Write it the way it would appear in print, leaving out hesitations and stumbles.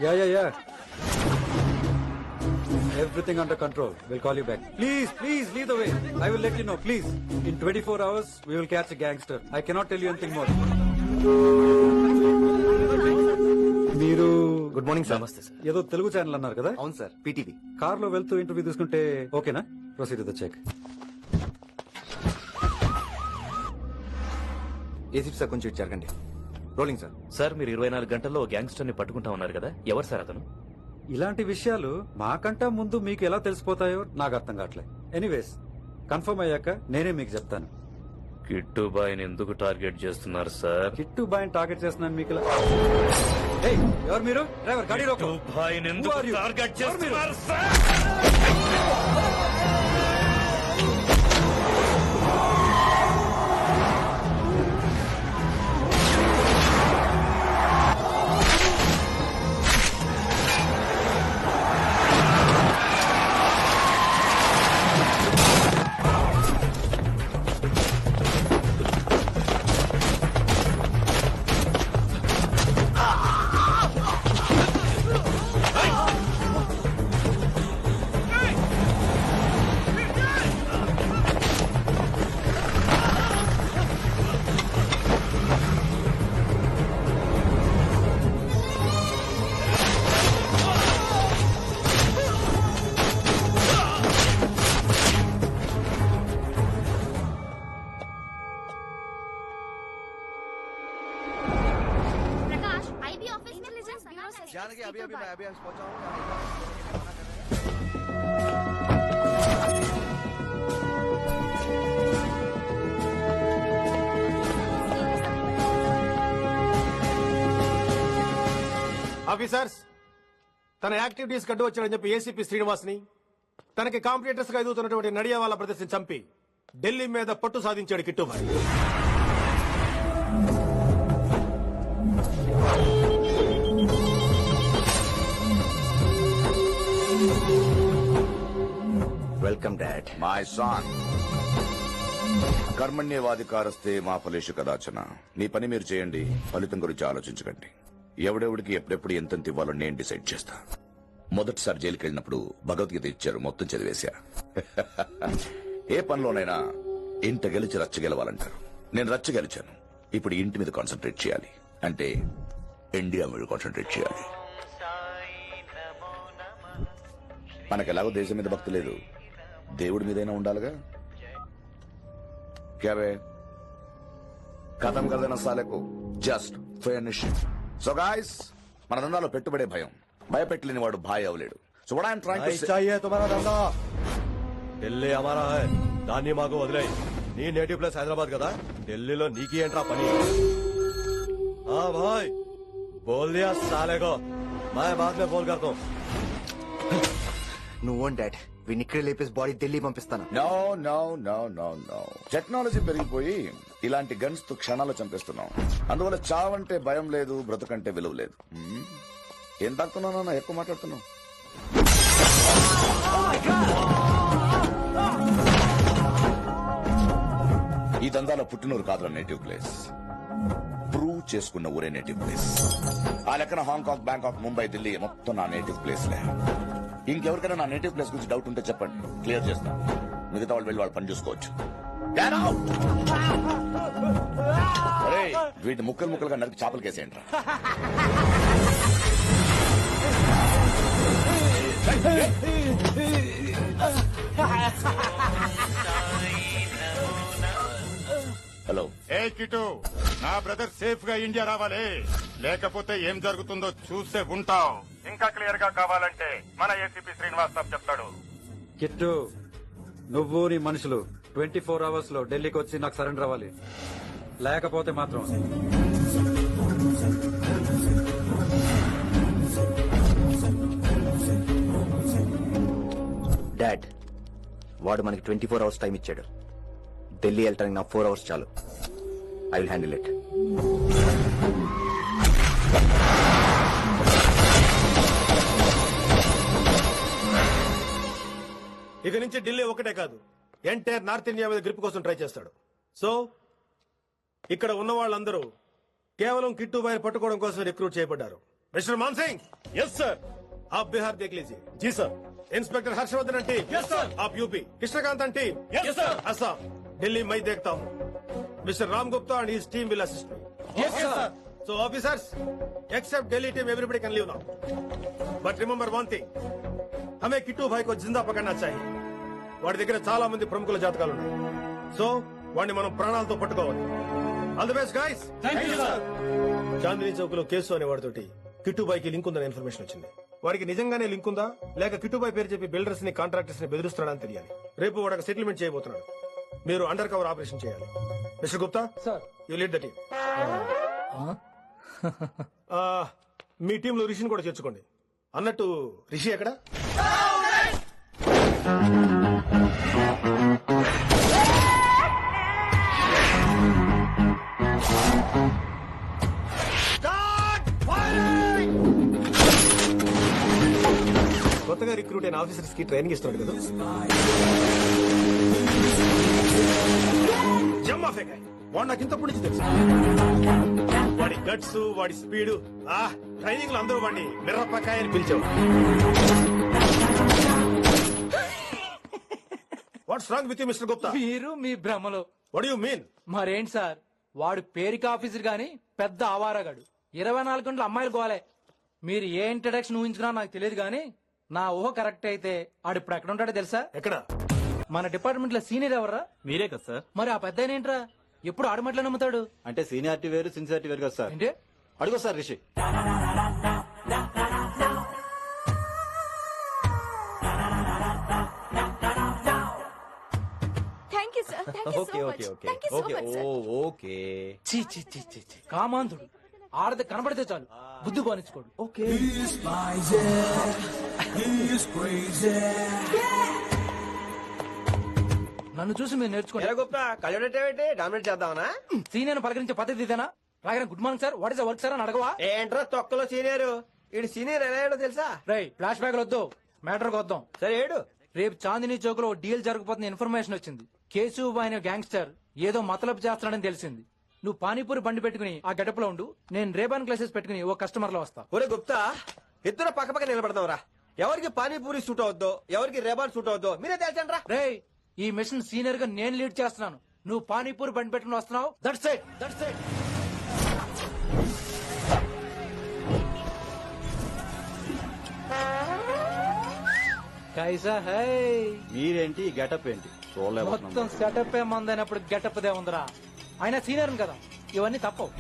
Yeah. Everything under control. We'll call you back. Please, lead the way. I will let you know, please. In 24 hours, we will catch a gangster. I cannot tell you anything more. మీరు good morning sir. నమస్తే sir. ఏదో Telugu channel అన్నారు కదా? అవును sir, PTV. Car లో వెళ్తూ interview తీసుకుంటే ఓకేనా? Proceed with the check. ACP sir కొంచెం ఇటు జరగండి. Rolling sir. సార్ మీరు 24 గంటల్లో గ్యాంగ్స్టర్ ని పట్టుకుంటా ఉన్నారు కదా, ఎవరు సార్ అతను? ఇలాంటి విషయాలు మాకంటా ముందు మీకు ఎలా తెలిసిపోతాయో నాకు అర్థం కావట్లేదు. ఎనీవేస్ కన్ఫర్మ్ అయ్యాక నేనే మీకు చెప్తాను. కిట్టు బాయ్ని ఎందుకు టార్గెట్ చేస్తున్నారు సార్? కిట్టు బాయ్ని టార్గెట్ చేస్తున్నాను మీకు. ఏయ్, ఎవరు మీరు? డ్రైవర్ గాడి రోకో. కిట్టు బాయ్ని ఎందుకు Who are you? టార్గెట్ ఎవరు మీరు? చేస్తున్నారు సార్? जानकी अभी मैं अभी पहुंचा हूँ. ఆఫీసర్స్, తన యాక్టివిటీస్ కట్టు వచ్చాడని చెప్పి ఏసీపీ శ్రీనివాస్ ని, తనకి కాంపిటేటర్స్ గా ఎదుగుతున్నటువంటి నడియావాల ప్రదర్శన చంపి ఢిల్లీ మీద పట్టు సాధించాడు Kittubhai. Welcome dad. My son, కర్మణ్యవాధికారస్తే మా ఫలేషు కదాచన. మీ పని మీరు చేయండి, ఫలితం గురించి ఆలోచించకండి. ఎవడెవడికి ఎప్పుడెప్పుడు ఎంతెంత ఇవ్వాలో నేను డిసైడ్ చేస్తా. మొదటిసారి జైలుకి వెళ్ళినప్పుడు భగవద్గీత ఇచ్చారు, మొత్తం చదివేశా. ఏ పనిలోనైనా ఇంట గెలిచి రచ్చ గెలవాలంటారు. నేను రచ్చ గెలిచాను. ఇప్పుడు ఇంటి మీద కాన్సన్ట్రేట్ చేయాలి, అంటే ఇండియా మీద కాన్సన్ట్రేట్ చేయాలి. మనకెలాగో దేశం మీద భక్తి లేదు, దేవుడి మీదైనా ఉండాలిగా. క్యాబే కథం కదన సాలకు జస్ట్ ఫినిష్. సో గాయ్స్, మన దందాలో పెట్టుబడే భయం. భయపెట్టలేని వాడు భాయ్ అవలేడు. So what I'm trying to say, चाहिए तुम्हारा धंधा, ఢిల్లీ हमारा है, దాన్ని మాకు వదిలేయ్. నీ నేటివ్ ప్లేస్ హైదరాబాద్ కదా, ఢిల్లీలో నీకి ఏంట్రా పని? हाँ भाई बोल दिया साले को, मैं बाद में फोन करता हूँ. నువ్వు డాడ్, వీడిని ఇక్కడ లేపేసి బాడీ ఢిల్లీ పంపిస్తాను. No no no no no. Technology పెరిగిపోయి ఇలాంటి గన్స్ తో క్షణాలు చంపేస్తున్నాం. అందువల్ల చావంటే భయం లేదు, బ్రతుకంటే విలువ లేదు. ఏం తాకుతున్నావు? ఎక్కువ మాట్లాడుతున్నావు. ఈ దందాలో పుట్టినూరు కాదురా నేటివ్ ప్లేస్, ప్రూవ్ చేసుకున్న ఊరే నేటివ్ ప్లేస్. ఆ లెక్కన హాంకాంగ్, బ్యాంకాక్, ముంబై, ఢిల్లీ మొత్తం నా నేటివ్ ప్లేస్ లే. ఇంకెవరికైనా నా నేటివ్ ప్లేస్ గురించి డౌట్ ఉంటే చెప్పండి, క్లియర్ చేస్తాను. మిగతా వాళ్ళు వెళ్ళి వాళ్ళు పని చూసుకోవచ్చు. అరే, వీటిని ముక్కలు ముక్కలుగా నరికి చేపలు కేసేయండి. హలో. ఏ కిటు, నా బ్రదర్ సేఫ్ గా ఇండియా రావాలి, లేకపోతే ఏం జరుగుతుందో చూస్తే ఉంటావు. ఇంకా క్లియర్ గా కావాలంటే మన ఏసీపీ శ్రీనివాస్ సాబ్ చెప్తాడు. కిట్టు, నువ్వు నీ మనుషులు 24 అవర్స్ లో ఢిల్లీకి వచ్చి నాకు సరెండర్ అవ్వాలి. లేకపోతే మాత్రం డాడ్, వాడు మనకి 24 అవర్స్ టైం ఇచ్చాడు. ఢిల్లీ వెళ్ళటానికి నాకు 4 అవర్స్ చాలు. I will handle it. ఇక నుంచి ఢిల్లీ ఒకటే కాదు, ఎంటైర్ నార్త్ ఇండియా మీద గ్రిప్ కోసం ట్రై చేస్తాడు. సో ఇక్కడ ఉన్న వాళ్ళందరూ కేవలం కిట్టుబాయ్ పట్టుకోవడం కోసం రిక్రూట్ చేయబడ్డారు. मिस्टर मान सिंह। Yes sir. आप बिहार देख लीजिए। जी sir. Inspector Harshvardhan and team. Yes sir. आप UP. Krishnakant and team. Yes sir. Assam. Delhi मैं देखता हूँ। Mister Ram Gupta and his team will assist me. Yes sir. So officers, except Delhi team, everybody can leave now. But remember one thing, हमें किट्टू भाई को जिंदा पकड़ना चाहिए. వాడి దగ్గర చాలా మంది ప్రముఖుల జాతకాలు ఉన్నాయి. సో వాడిని మనం ప్రాణాలతో పట్టుకోవాలి. All the best guys. Thank you sir. Chandni Chowk లో కేసు అనే వాడితోటి కిట్టుబాయికి లింక్ ఉందనే ఇన్ఫర్మేషన్ వచ్చింది. వారికి నిజంగానే లింక్ ఉందా లేక కిట్టుబాయి పేరు చెప్పి బిల్డర్స్ ని కాంట్రాక్టర్స్ ని బెదిరిస్తున్నాడని తెలియాలి. రేపు వాడు సెటిల్మెంట్ చేయబోతున్నాడు. మీరు అండర్ కవర్ ఆపరేషన్ చేయాలి. Mister Gupta sir. You lead the team. మీ టీంలో రిషిని కూడా చేర్చుకోండి. అన్నట్టు రిషి ఎక్కడ? కొత్తగా రిక్రూట్ అయిన ఆఫీసర్స్ కి ట్రైనింగ్ ఇస్తున్నాడు కదా. జమ్మా ఫేకాయ్. వాడు నాకు ఇంతప్పటి నుంచి తెలుసు. వాడి గట్స్, వాడి స్పీడ్, ట్రైనింగ్ లో అందరూ వాడిని మిర్రపకాయ అని పిలిచావు. What's wrong with you mister Gupta? మీరు మీ భ్రమలో. What you mean? మరేంటి సార్, వాడు పేరుకి ఆఫీసర్ గాని పెద్ద ఆవారగాడు. 24 గంటలు అమ్మాయిలు గోలే. మీరు ఏ ఇంట్రడక్షన్ ఊహించుకున్నా నాకు తెలియదు గానీ నా ఊహ కరెక్ట్ అయితే ఆడు ఇప్పుడు ఎక్కడ ఉంటాడో తెలుసా? ఎక్కడ? మన డిపార్ట్మెంట్ లో సీనియర్ ఎవర్రా? మీరే కదా సార్. మరి ఆ పెద్ద ఏంట్రా ఎప్పుడు ఆడమట్లో నమ్ముతాడు? అంటే సీనియారిటీ వేరు సిన్సియారిటీ వేరు కదా సార్. ఏంటి? అడుగు sir Rishi. Thank you sir. Thank you so much. Thank you so much sir. Okay. చీ చీ చీ చీ చీ. కామాంధుడు. ఆడది కనబడితే చాలు బుద్ధి బానించుకోడు. ఓకే. నన్ను చూసి మీరు నేర్చుకోండి. గుప్తా కళ్ళేంటి డామినేట్ చేద్దామనా? సీనియర్ పలకరించే పద్ధతి ఇదేనా? రాగానే good morning sir, what is work sir అని అడగవా? ఏంట్రా తొక్కలో సీనియర్. ఈడు సీనియర్ ఎలా ఏడో తెలుసా? రై ఫ్లాష్ బ్యాక్ వద్దు, మ్యాటర్ వద్దాం. సరే ఏడు. రేపు చాందినీ చౌక్ లో డీల్ జరగబోతున్న ఇన్ఫర్మేషన్ వచ్చింది. కేసు అనే గ్యాంగ్స్టర్ ఏదో మతలబు చేస్తున్నాడని తెలిసింది. నువ్వు పానీపూరి బండి పెట్టుకుని ఆ గడపలో ఉండు, నేను రేబాన్ క్లాసెస్ పెట్టుకుని ఓ కస్టమర్ లో వస్తా. ఒరే గుప్తా, ఇద్దరు పక్క పక్క నిలబడతావురా. ఎవరికి పానీపూరి సూట్ అవుద్దో ఎవరికి రేబాన్ సూట్ అవుద్దో మీరే తెలుసండి రా. రే ఈ మిషన్ సీనియర్ గా నేను లీడ్ చేస్తున్నాను. నువ్వు పానీపూరి బండి పెట్టుకుని వస్తున్నావు. That's it, that's it. కైసా హై? మీరేంటి గెటప్ ఏంటి? మొత్తం సెటప్ ఏ మందైనప్పుడు గెటప్ దే ఉందిరా. ఆయన సీనియర్ కదా, ఇవన్నీ తప్పవు.